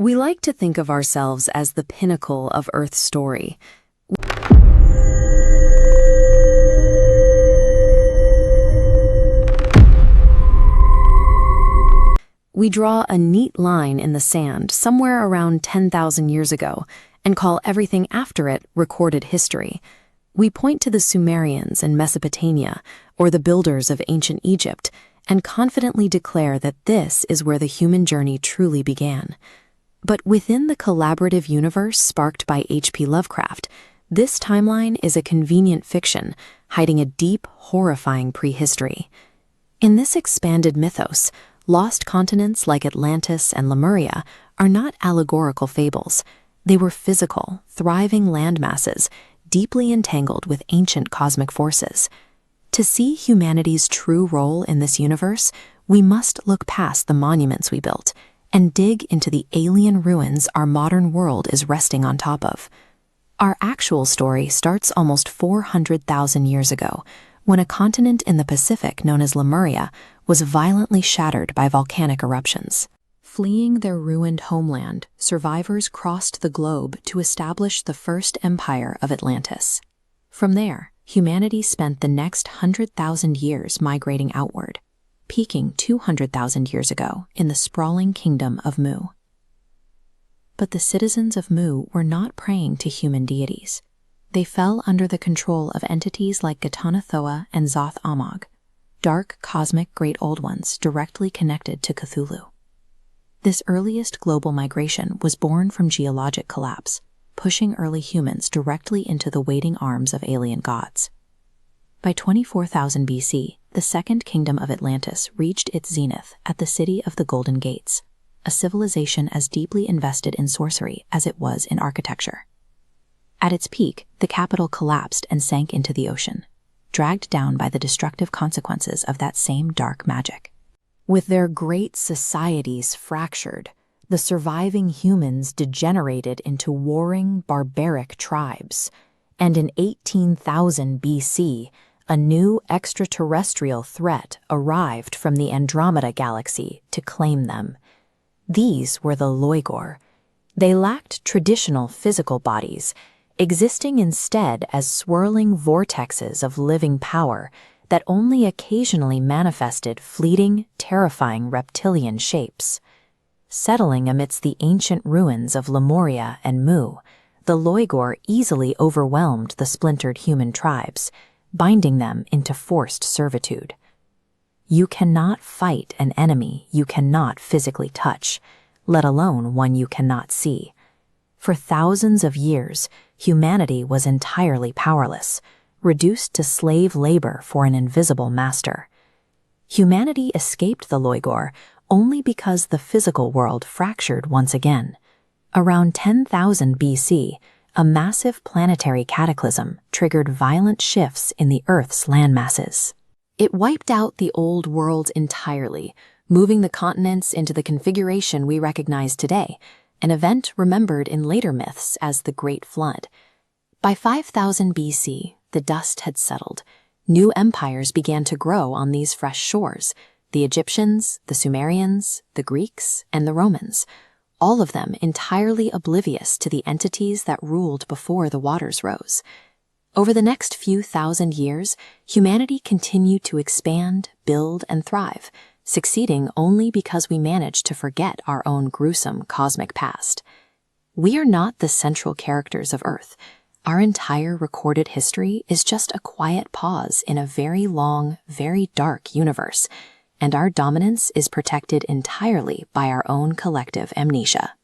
We like to think of ourselves as the pinnacle of Earth's story. We draw a neat line in the sand somewhere around 10,000 years ago and call everything after it recorded history. We point to the Sumerians in Mesopotamia or the builders of ancient Egypt and confidently declare that this is where the human journey truly began. But within the collaborative universe sparked by H.P. Lovecraft, this timeline is a convenient fiction hiding a deep, horrifying prehistory. In this expanded mythos, lost continents like Atlantis and Lemuria are not allegorical fables. They were physical, thriving landmasses, deeply entangled with ancient cosmic forces. To see humanity's true role in this universe, we must look past the monuments we built and dig into the alien ruins our modern world is resting on top of. Our actual story starts almost 400,000 years ago, when a continent in the Pacific known as Lemuria was violently shattered by volcanic eruptions. Fleeing their ruined homeland, survivors crossed the globe to establish the first empire of Atlantis. From there, humanity spent the next 100,000 years migrating outward, peaking 200,000 years ago in the sprawling kingdom of Mu. But the citizens of Mu were not praying to human deities. They fell under the control of entities like Ghatanothoa and Zoth-Ammog, dark cosmic great old ones directly connected to Cthulhu. This earliest global migration was born from geologic collapse, pushing early humans directly into the waiting arms of alien gods. By 24,000 BC, the Second Kingdom of Atlantis reached its zenith at the city of the Golden Gates, a civilization as deeply invested in sorcery as it was in architecture. At its peak, the capital collapsed and sank into the ocean, dragged down by the destructive consequences of that same dark magic. With their great societies fractured, the surviving humans degenerated into warring, barbaric tribes, and in 18,000 BC, a new extraterrestrial threat arrived from the Andromeda galaxy to claim them. These were the Loigor. They lacked traditional physical bodies, existing instead as swirling vortexes of living power that only occasionally manifested fleeting, terrifying reptilian shapes. Settling amidst the ancient ruins of Lemuria and Mu, the Loigor easily overwhelmed the splintered human tribes, binding them into forced servitude. You cannot fight an enemy you cannot physically touch, let alone one you cannot see. For thousands of years, humanity was entirely powerless, reduced to slave labor for an invisible master. Humanity escaped the Loigor only because the physical world fractured once again. Around 10,000 BC, a massive planetary cataclysm triggered violent shifts in the Earth's landmasses. It wiped out the old world entirely, moving the continents into the configuration we recognize today, an event remembered in later myths as the Great Flood. By 5000 BC, the dust had settled. New empires began to grow on these fresh shores: the Egyptians, the Sumerians, the Greeks, and the Romans, all of them entirely oblivious to the entities that ruled before the waters rose. Over the next few thousand years, humanity continued to expand, build, and thrive, succeeding only because we managed to forget our own gruesome cosmic past. We are not the central characters of Earth. Our entire recorded history is just a quiet pause in a very long, very dark universe, and our dominance is protected entirely by our own collective amnesia.